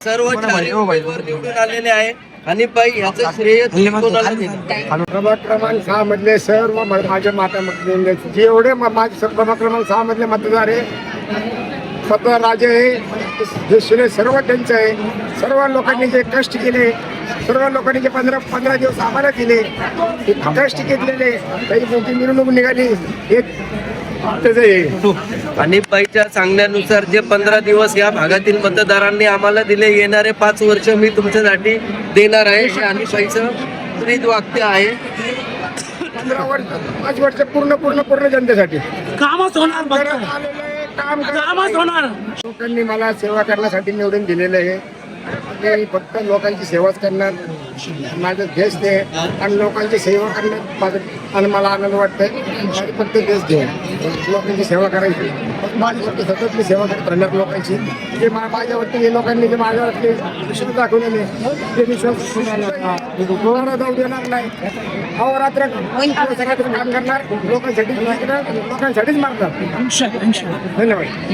सर्व चारही उमेदवार निवडून आलेले आहे आणि बाई याचं श्रेय कोणाला देणार? प्रभाग क्रमांक 6 मधले सर्व माझ्या माता मतदार जेवढे माझे प्रभाग क्रमांक 6 मधले मतदार आहे स्वतः राजे आहे जे श्रेय सर्व त्यांचं आहे. सर्व लोकांनी जे कष्ट केले, सर्व लोकांनी जे 15 दिवस आम्हाला दिले, कष्ट घेतलेले, काही मोठी मिरवणूक निघाली हे त्याचं आहे. आणि बाईच्या सांगण्यानुसार जे 15 दिवस या भागातील मतदारांनी आम्हाला दिले, येणारे 5 वर्ष मी तुमच्यासाठी देणार आहे हे आणि बाईचं ब्रीद वाक्य आहे. 15 वर्ष 5 वर्ष पूर्ण जनतेसाठी कामच होणार, कामच होणार. लोकांनी मला सेवा करण्यासाठी निवडून दिलेलं आहे. मी फक्त लोकांची सेवाच करणार, माझं देश ते आणि लोकांची सेवा करण्यात माझं आणि मला आनंद वाटतंय. माझे फक्त देश देऊ, लोकांची सेवा करायची, माझ्यावरती सतत मी सेवा करत राहणार लोकांची. जे माझ्यावरती हे लोकांनी जे माझ्यावरती विश्वास दाखवलेले ते विश्वास कोणाला जाऊ देणार नाही. अहोरात्र काम करणार, लोकांसाठीच मारणार. धन्यवाद.